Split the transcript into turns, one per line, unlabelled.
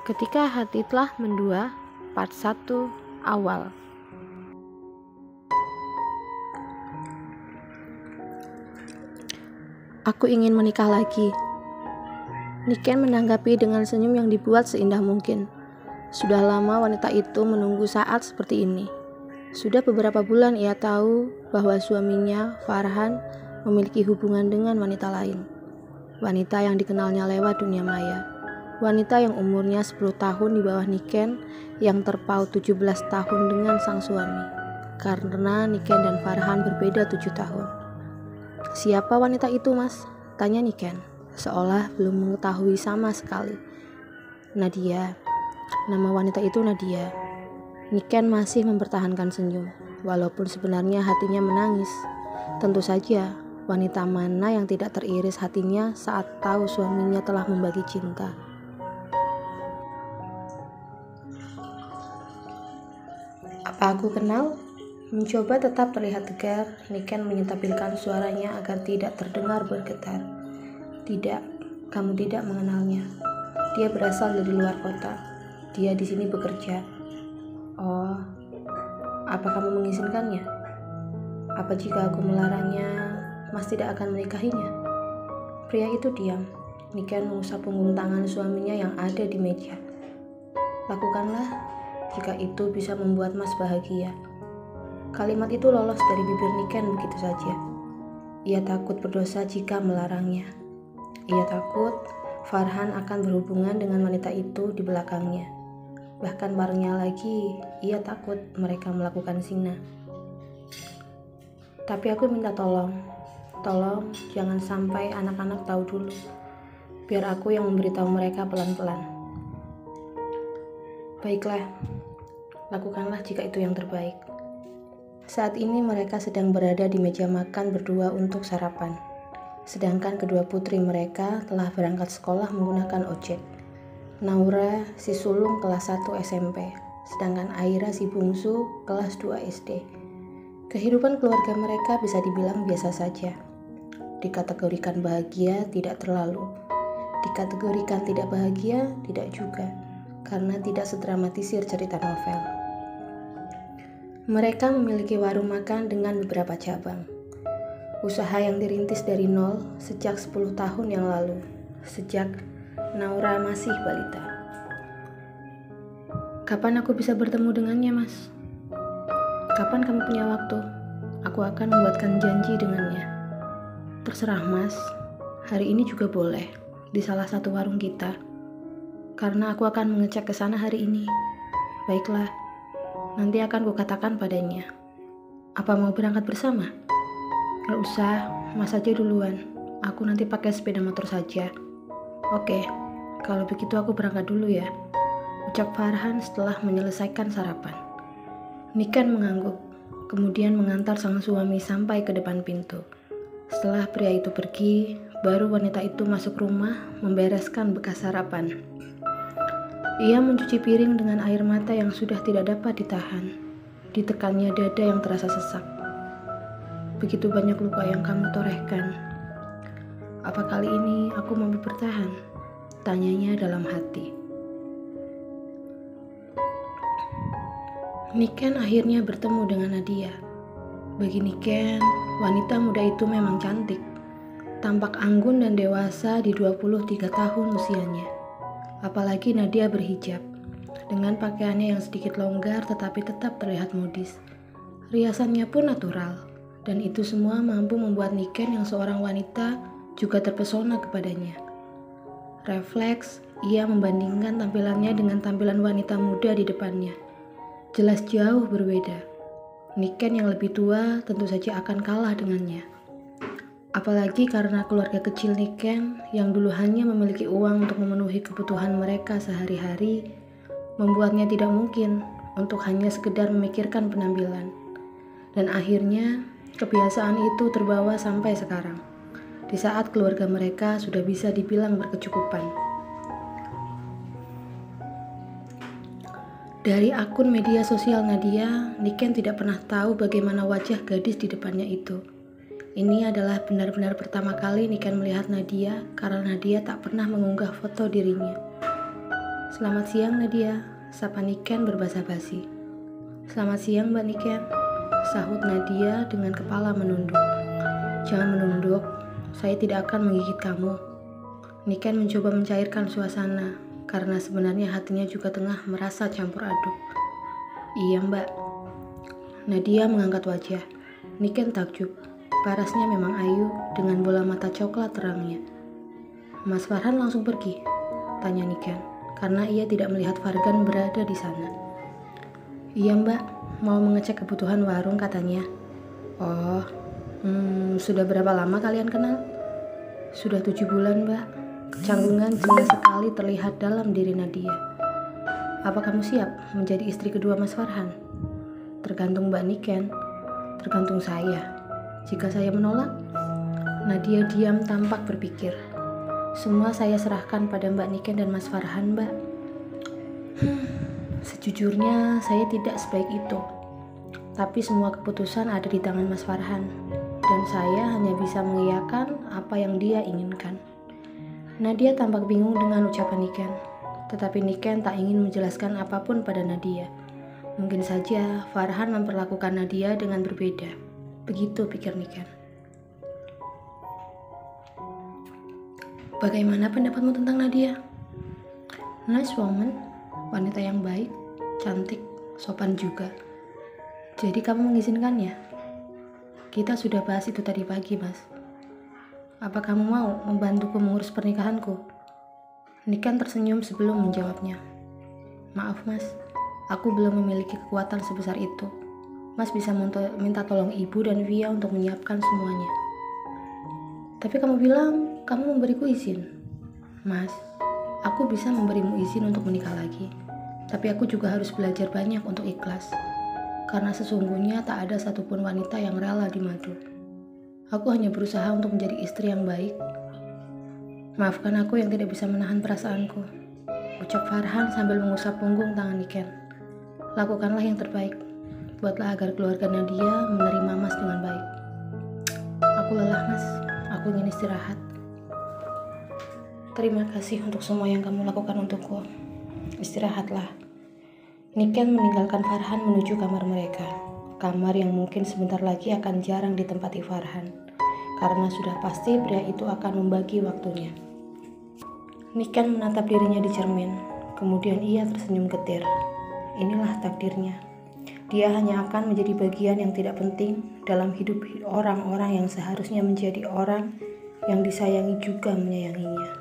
Ketika hati telah mendua, part 1 awal. Aku ingin menikah lagi. Niken menanggapi dengan senyum yang dibuat seindah mungkin. Sudah lama wanita itu menunggu saat seperti ini. Sudah beberapa bulan ia tahu bahwa suaminya, Farhan, memiliki hubungan dengan wanita lain. Wanita yang dikenalnya lewat dunia maya. Wanita yang umurnya 10 tahun di bawah Niken, yang terpaut 17 tahun dengan sang suami. Karena Niken dan Farhan berbeda 7 tahun. Siapa wanita itu, Mas? Tanya Niken, seolah belum mengetahui sama sekali. Nadia. Nama wanita itu Nadia. Niken masih mempertahankan senyum, walaupun sebenarnya hatinya menangis. Tentu saja, wanita mana yang tidak teriris hatinya saat tahu suaminya telah membagi cinta. Apa aku kenal? Mencoba tetap terlihat tegar, Niken menyentabilkan suaranya agar tidak terdengar bergetar. Tidak, kamu tidak mengenalnya. Dia berasal dari luar kota. Dia di sini bekerja. Oh, apa kamu mengizinkannya? Apa jika aku melarangnya, Mas tidak akan menikahinya? Pria itu diam. Niken mengusap punggung tangan suaminya yang ada di meja. Lakukanlah, jika itu bisa membuat Mas bahagia. Kalimat itu lolos dari bibir Niken begitu saja. Ia takut berdosa jika melarangnya. Ia takut Farhan akan berhubungan dengan wanita itu di belakangnya. Bahkan parahnya lagi, ia takut mereka melakukan zina. Tapi aku minta tolong jangan sampai anak-anak tahu dulu. Biar aku yang memberitahu mereka pelan-pelan. Baiklah, lakukanlah jika itu yang terbaik. Saat ini mereka sedang berada di meja makan berdua untuk sarapan. Sedangkan kedua putri mereka telah berangkat sekolah menggunakan ojek. Naura si sulung kelas 1 SMP, sedangkan Aira si bungsu kelas 2 SD. Kehidupan keluarga mereka bisa dibilang biasa saja. Dikategorikan bahagia tidak terlalu. Dikategorikan tidak bahagia tidak juga, karena tidak sedramatisir cerita novel. Mereka memiliki warung makan dengan beberapa cabang. Usaha yang dirintis dari nol sejak 10 tahun yang lalu, sejak Naura masih balita. Kapan aku bisa bertemu dengannya, Mas? Kapan kamu punya waktu? Aku akan membuatkan janji dengannya. Terserah, Mas. Hari ini juga boleh, di salah satu warung kita. Karena aku akan mengecek ke sana hari ini. Baiklah, nanti akan kukatakan padanya. Apa mau berangkat bersama? Gak usah, Mas aja duluan. Aku nanti pakai sepeda motor saja. Oke, kalau begitu aku berangkat dulu ya, ucap Farhan setelah menyelesaikan sarapan. Niken mengangguk, kemudian mengantar sang suami sampai ke depan pintu. Setelah pria itu pergi, baru wanita itu masuk rumah membereskan bekas sarapan. Ia mencuci piring dengan air mata yang sudah tidak dapat ditahan. Ditekannya dada yang terasa sesak. Begitu banyak luka yang kamu torehkan. Apa kali ini aku mampu bertahan? Tanyanya dalam hati. Niken akhirnya bertemu dengan Nadia. Bagi Niken, wanita muda itu memang cantik. Tampak anggun dan dewasa di 23 tahun usianya. Apalagi Nadia berhijab, dengan pakaiannya yang sedikit longgar tetapi tetap terlihat modis. Riasannya pun natural, dan itu semua mampu membuat Niken yang seorang wanita juga terpesona kepadanya. Refleks, ia membandingkan tampilannya dengan tampilan wanita muda di depannya. Jelas jauh berbeda. Niken yang lebih tua tentu saja akan kalah dengannya. Apalagi karena keluarga kecil Niken yang dulu hanya memiliki uang untuk memenuhi kebutuhan mereka sehari-hari, membuatnya tidak mungkin untuk hanya sekedar memikirkan penampilan. Dan akhirnya, kebiasaan itu terbawa sampai sekarang, di saat keluarga mereka sudah bisa dibilang berkecukupan. Dari akun media sosial Nadia, Niken tidak pernah tahu bagaimana wajah gadis di depannya itu. Ini adalah benar-benar pertama kali Niken melihat Nadia karena Nadia tak pernah mengunggah foto dirinya. Selamat siang Nadia, sapa Niken berbahasa basi. Selamat siang Mbak Niken, sahut Nadia dengan kepala menunduk. Jangan menunduk, saya tidak akan menggigit kamu. Niken mencoba mencairkan suasana, karena sebenarnya hatinya juga tengah merasa campur aduk. Iya Mbak. Nadia mengangkat wajah. Niken takjub, parasnya memang ayu dengan bola mata coklat terangnya. Mas Farhan langsung pergi, tanya Niken, karena ia tidak melihat Fargan berada di sana. Iya Mbak, mau mengecek kebutuhan warung katanya. Oh, sudah berapa lama kalian kenal? Sudah 7 bulan Mbak. Kecanggungan jelas sekali terlihat dalam diri Nadia. Apa kamu siap menjadi istri kedua Mas Farhan? Tergantung Mbak Niken, tergantung saya. Jika saya menolak, Nadia diam tampak berpikir. Semua saya serahkan pada Mbak Niken dan Mas Farhan, Mbak. Sejujurnya saya tidak sebaik itu. Tapi semua keputusan ada di tangan Mas Farhan. Dan saya hanya bisa mengiyakan apa yang dia inginkan. Nadia tampak bingung dengan ucapan Niken. Tetapi Niken tak ingin menjelaskan apapun pada Nadia. Mungkin saja Farhan memperlakukan Nadia dengan berbeda. Begitu pikir Niken. Bagaimana pendapatmu tentang Nadia? Nice woman, wanita yang baik, cantik, sopan juga. Jadi kamu mengizinkannya? Kita sudah bahas itu tadi pagi, Mas. Apa kamu mau membantuku mengurus pernikahanku? Niken tersenyum sebelum menjawabnya. Maaf, Mas. Aku belum memiliki kekuatan sebesar itu. Mas bisa minta tolong ibu dan Via untuk menyiapkan semuanya. Tapi kamu bilang kamu memberiku izin. Mas, aku bisa memberimu izin untuk menikah lagi. Tapi aku juga harus belajar banyak untuk ikhlas. Karena sesungguhnya tak ada satupun wanita yang rela dimadu. Aku hanya berusaha untuk menjadi istri yang baik. Maafkan aku yang tidak bisa menahan perasaanku, ucap Farhan sambil mengusap punggung tangan Niken. Lakukanlah yang terbaik. Buatlah agar keluarga Nadia menerima Mas dengan baik. Aku lelah, Mas. Aku ingin istirahat. Terima kasih untuk semua yang kamu lakukan untukku. Istirahatlah. Niken meninggalkan Farhan menuju kamar mereka. Kamar yang mungkin sebentar lagi akan jarang ditempati Farhan. Karena sudah pasti pria itu akan membagi waktunya. Niken menatap dirinya di cermin. Kemudian ia tersenyum getir. Inilah takdirnya. Dia hanya akan menjadi bagian yang tidak penting dalam hidup orang-orang yang seharusnya menjadi orang yang disayangi juga menyayanginya.